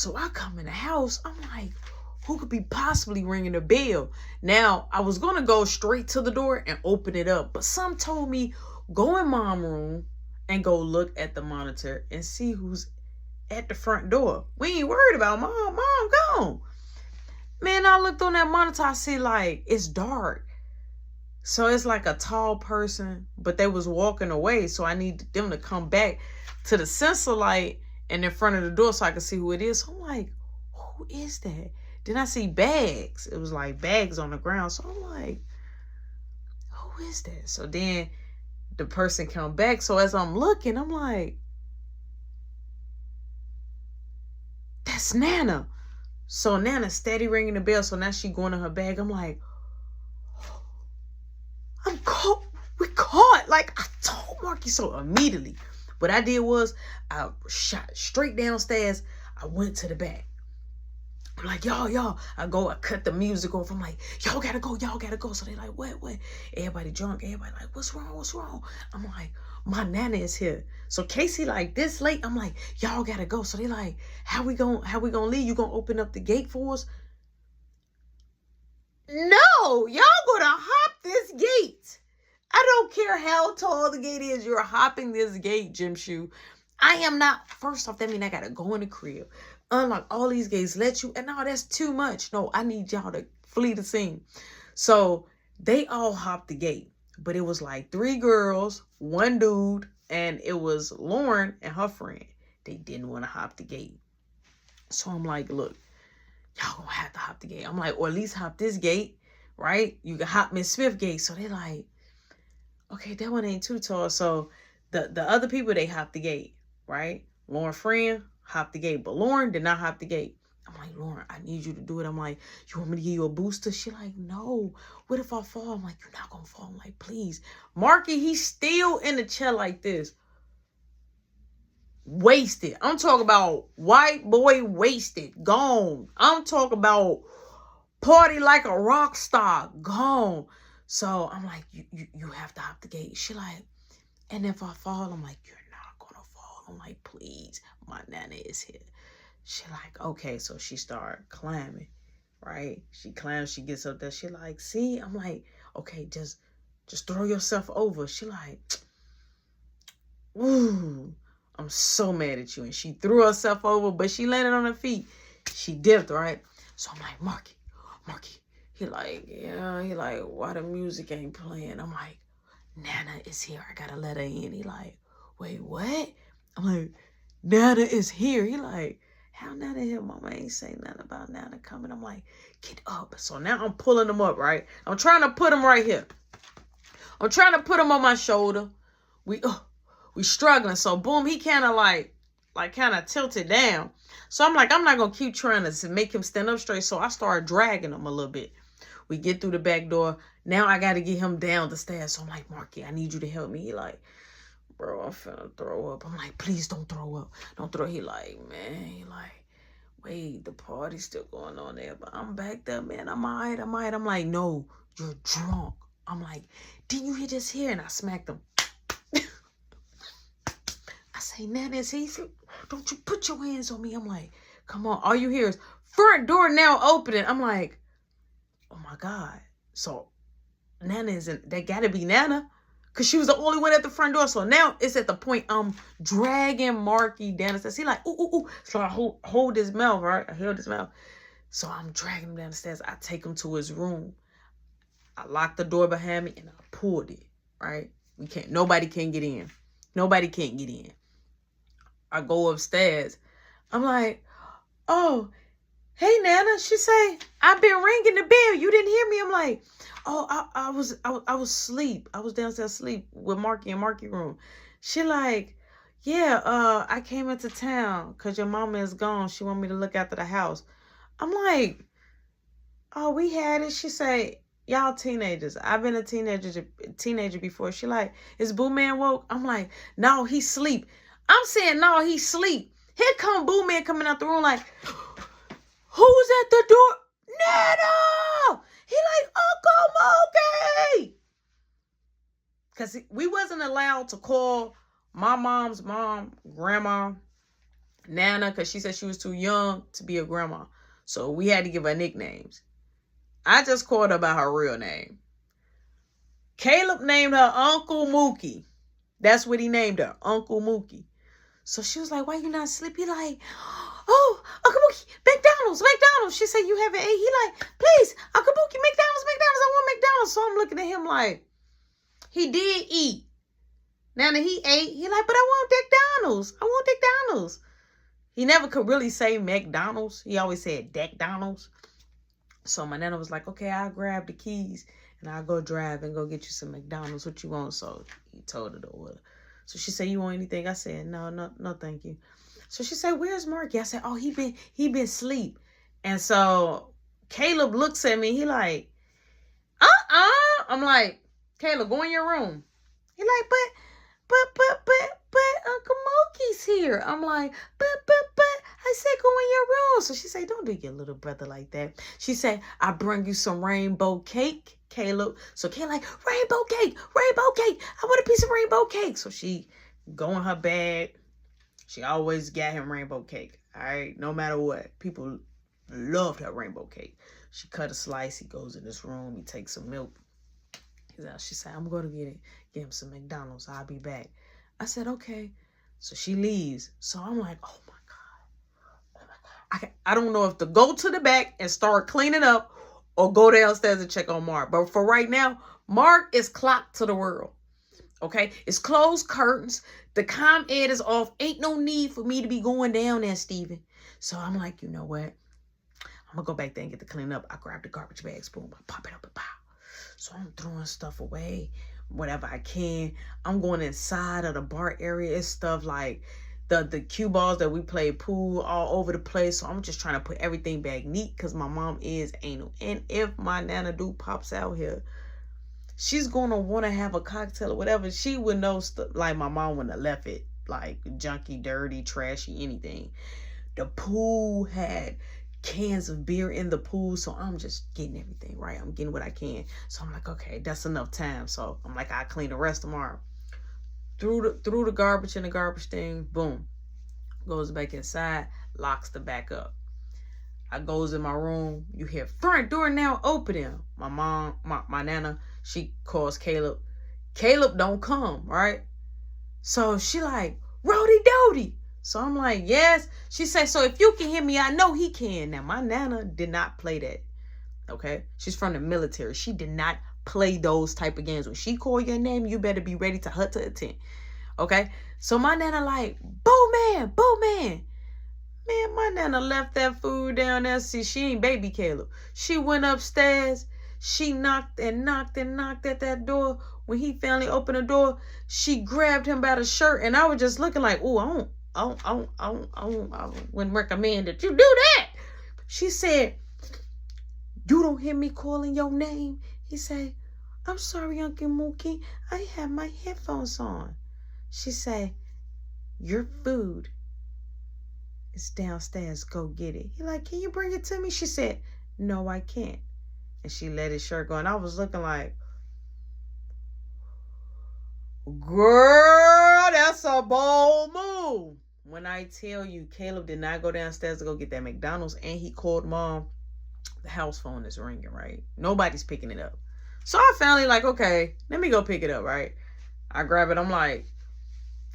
So I come in the house. I'm like, who could be possibly ringing the bell? Now, I was going to go straight to the door and open it up. But some told me, go in mom room and go look at the monitor and see who's at the front door. We ain't worried about mom. Mom gone. Man, I looked on that monitor. I see like it's dark. So it's like a tall person, but they was walking away. So I need them to come back to the sensor light and in front of the door so I can see who it is. So I'm like, who is that? Then I see bags. It was like bags on the ground. So I'm like, who is that? So then the person come back. So as I'm looking, I'm like, that's Nana. So Nana steady ringing the bell. So now she going to her bag. I'm like, I'm caught. We caught. Like I told Marky. So immediately, what I did was I shot straight downstairs. I went to the back. I'm like, y'all. I cut the music off. I'm like, y'all gotta go. So they like, what? Everybody drunk. Everybody like, what's wrong? I'm like, my Nana is here. So Casey like, this late. I'm like, y'all gotta go. So they like, how we gonna leave? You gonna open up the gate for us? No, y'all gonna hop this gate. I don't care how tall the gate is. You're hopping this gate, Gym Shoe. I am not. First off, that means I gotta go in the crib, unlock all these gates, let you. And no, that's too much. No, I need y'all to flee the scene. So they all hopped the gate, but it was like 3 girls, 1 dude, and it was Lauren and her friend. They didn't want to hop the gate. So I'm like, look, y'all gonna have to hop the gate. I'm like, or at least hop this gate, right? You can hop Miss Smith gate. So they're like, okay, that one ain't too tall. So the other people, they hopped the gate, right? Lauren friend hopped the gate, but Lauren did not hop the gate. I'm like, Lauren, I need you to do it. I'm like, you want me to give you a booster? She like, no. What if I fall? I'm like, you're not gonna fall. I'm like, please. Marky, he's still in the chair like this. Wasted. I'm talking about white boy wasted. Gone. I'm talking about party like a rock star. Gone. So I'm like, you have to hop the gate. She like, and if I fall, I'm like, you're not gonna fall. I'm like, please, my Nana is here. She like, okay. So she started climbing, right? She climbs, she gets up there. She like, see? I'm like, okay, just throw yourself over. She like, ooh, I'm so mad at you. And she threw herself over, but she landed on her feet. She dipped, right? So I'm like, Marky. He like, yeah. He like, why the music ain't playing? I'm like, Nana is here. I gotta let her in. He like, wait, what? I'm like, Nana is here. He like, how Nana here? Mama ain't saying nothing about Nana coming. I'm like, get up. So now I'm pulling him up, right? I'm trying to put him right here. I'm trying to put him on my shoulder. We struggling. So boom, he kind of like kind of tilted down. So I'm like, I'm not going to keep trying to make him stand up straight. So I started dragging him a little bit. We get through the back door. Now I got to get him down the stairs. So I'm like, Marky, I need you to help me. He like, bro, I'm finna throw up. I'm like, please don't throw up. Don't throw. He like, man, he like, wait, the party's still going on there. But I'm back there, man. I'm all right. I'm like, no, you're drunk. I'm like, didn't you hear this here? And I smacked him. I say, Nana, is he? Don't you put your hands on me. I'm like, come on. All you hear is front door now opening. I'm like, oh my God. So Nana isn't, that gotta be Nana. Because she was the only one at the front door. So now it's at the point I'm dragging Marky down the stairs. He like, ooh. So I hold his mouth, right? I held his mouth. So I'm dragging him down the stairs. I take him to his room. I locked the door behind me and I pulled it, right? Nobody can get in. Nobody can't get in. I go upstairs. I'm like, oh, hey, Nana. She say, I've been ringing the bell. You didn't hear me. I'm like, oh, I was asleep. I was downstairs asleep with Marky in Marky room. She like, yeah, I came into town because your mama is gone. She want me to look after the house. I'm like, oh, we had it. She say, y'all teenagers. I've been a teenager before. She like, is Boo Man woke? I'm like, no, he sleep. I'm saying, no, he sleep. Here come Boo Man coming out the room like, who's at the door? Nana! He like, Uncle Mookie! Because we wasn't allowed to call my mom's mom, grandma, Nana, because she said she was too young to be a grandma. So we had to give her nicknames. I just called her by her real name. Caleb named her Uncle Mookie. That's what he named her, Uncle Mookie. So she was like, why you not sleepy? Like, oh, Uncle Mookie, McDonald's. She said, you haven't ate. He like, please, Uncle Mookie, McDonald's. I want McDonald's. So I'm looking at him like, he did eat. Now that he ate, he like, but I want McDonald's. He never could really say McDonald's. He always said DeckDonald's. So my nana was like, okay, I'll grab the keys and I'll go drive and go get you some McDonald's. What you want? So he told her to order. So she said, you want anything? I said, no, thank you. So she said, where's Marky? I said, oh, he been asleep. And so Caleb looks at me. He like, I'm like, Caleb, go in your room. He like, but Uncle Mookie's here. I'm like, but I said go in your room. So she said, don't do your little brother like that. She said, I bring you some rainbow cake, Caleb. So Caleb like, rainbow cake. I want a piece of rainbow cake. So she go in her bag. She always got him rainbow cake. All right, no matter what. People loved her rainbow cake. She cut a slice. He goes in this room. He takes some milk. She said, I'm going to get him some McDonald's. I'll be back. I said, okay. So she leaves. So I'm like, oh my God. I don't know if to go to the back and start cleaning up or go downstairs and check on Mark. But for right now, Mark is clocked to the world. Okay? It's closed curtains. The ComEd is off. Ain't no need for me to be going down there, Steven. So I'm like, you know what? I'm going to go back there and get the clean up. I grab the garbage bag spoon. I pop it up and pow. So I'm throwing stuff away, whatever I can. I'm going inside of the bar area. It's stuff like the cue balls that we play pool all over the place. So I'm just trying to put everything back neat because my mom is anal. And if my nana do pops out here, she's going to want to have a cocktail or whatever. She would know stuff like my mom wouldn't have left it like junky, dirty, trashy, anything. The pool had cans of beer in the pool, so I'm just getting everything right. I'm getting what I can. So I'm like, okay, that's enough time. So I'm like, I'll clean the rest tomorrow. Threw the garbage in the garbage thing, boom. Goes back inside, locks the back up. I goes in my room, you hear front door now opening. My mom, my nana, she calls Caleb. Caleb don't come, right? So she like, Rody Dody. So I'm like, yes. She said, so if you can hear me, I know he can. Now, my nana did not play that, okay? She's from the military. She did not play those type of games. When she call your name, you better be ready to hut to attend, okay? So my nana like, boo man. Man, my nana left that food down there. See, she ain't baby Caleb. She went upstairs. She knocked at that door. When he finally opened the door, she grabbed him by the shirt. And I was just looking like, ooh, I wouldn't recommend that you do that. She said, you don't hear me calling your name? He said, I'm sorry, Uncle Mookie. I have my headphones on. She said, your food is downstairs. Go get it. He like, can you bring it to me? She said, no, I can't. And she let his shirt go. And I was looking like, girl, that's a bold move. When I tell you, Caleb did not go downstairs to go get that McDonald's, and he called mom. The house phone is ringing, right? Nobody's picking it up. So I finally like, okay, let me go pick it up, right? I grab it. I'm like,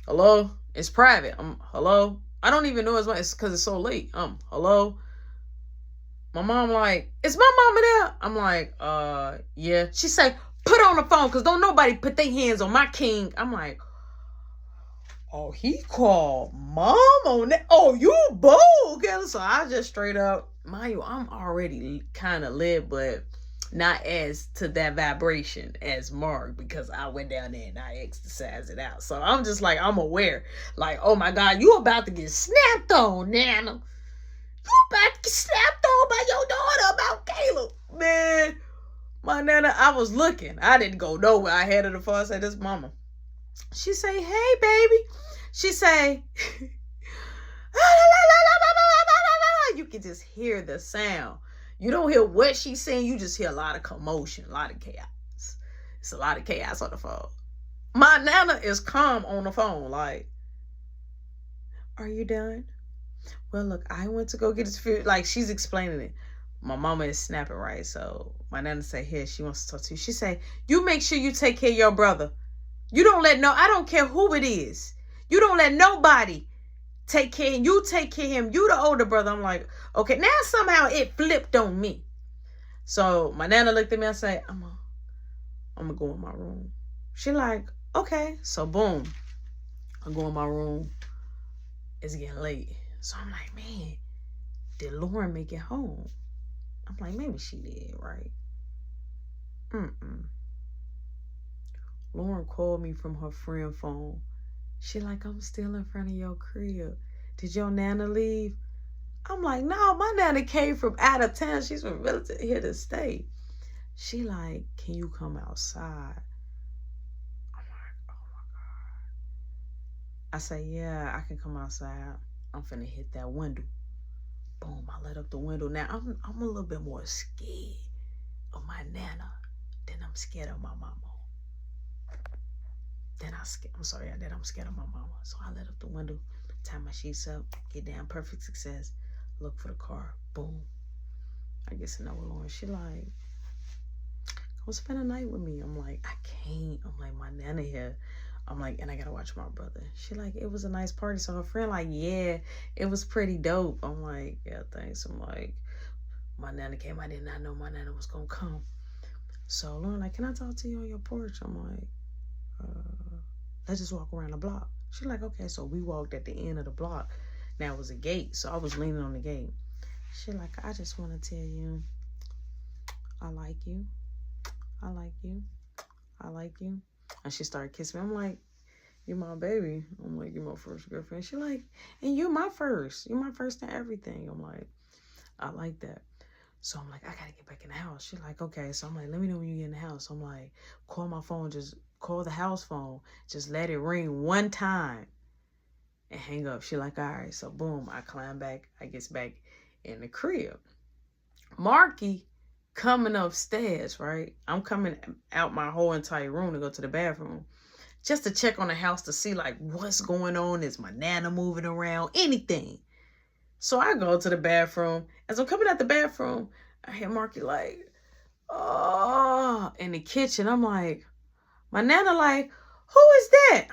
hello? It's private. Hello? I don't even know it's because it's so late. Hello? My mom like, is my mama there? I'm like, yeah. She say, put on the phone because don't nobody put their hands on my king. I'm like, oh, he called mom on that. Oh, you bold, girl. So I just straight up, mind you, I'm already kind of lit, but not as to that vibration as Mark because I went down there and I exercised it out. So I'm just like, I'm aware. Like, oh my God, you about to get snapped on, Nana. You about to get snapped on by your daughter about Caleb. Man, my Nana, I was looking. I didn't go nowhere. I had her the phone. I said, this mama. She say, hey, baby. She say, you can just hear the sound. You don't hear what she's saying. You just hear a lot of commotion, a lot of chaos. It's a lot of chaos on the phone. My Nana is calm on the phone. Like, are you done? Well, look, I went to go get his food. Like, she's explaining it. My mama is snapping, right? So my nana say, here, she wants to talk to you. She say, you make sure you take care of your brother. You don't let I don't care who it is. You don't let nobody take care of him. You take care of him. You the older brother. I'm like, okay. Now somehow it flipped on me. So my nana looked at me and said, I'm gonna go in my room. She like, okay. So boom, I go in my room. It's getting late. So I'm like, man, did Lauren make it home? I'm like, maybe she did, right? Lauren called me from her friend phone. She like, I'm still in front of your crib. Did your nana leave? I'm like, no, my nana came from out of town. She's from relative here to stay. She like, can you come outside? I'm like, oh my God. I say, yeah, I can come outside. I'm finna hit that window. Boom, I let up the window. Now, I'm a little bit more scared of my nana than I'm scared of my mama. I'm scared of my mama. So I let up the window, tie my sheets up, get down, perfect success, look for the car. Boom. I get to know Lauren. She like, come spend a night with me. I'm like, I can't. I'm like, my nana here. I'm like, and I gotta watch my brother. She like, it was a nice party. So her friend like, yeah, it was pretty dope. I'm like, yeah, thanks. I'm like, my nana came. I did not know my nana was gonna come. So Lauren like, can I talk to you on your porch? I'm like, let's just walk around the block. She's like, okay. So we walked at the end of the block. Now it was a gate. So I was leaning on the gate. She like, I just want to tell you, I like you. I like you. I like you. And she started kissing me. I'm like, you're my baby. I'm like, you're my first girlfriend. She like, and you're my first. You're my first in everything. I'm like, I like that. So I'm like, I got to get back in the house. She like, okay. So I'm like, let me know when you get in the house. I'm like, call my phone. Just call the house phone. Just let it ring one time and hang up. She like, all right. So boom, I climb back. I gets back in the crib. Marky coming upstairs, right? I'm coming out my whole entire room to go to the bathroom just to check on the house to see like what's going on. Is my nana moving around? Anything. So I go to the bathroom. As I'm coming out the bathroom, I hear Marky like, oh, in the kitchen. I'm like, my nana like, who is that?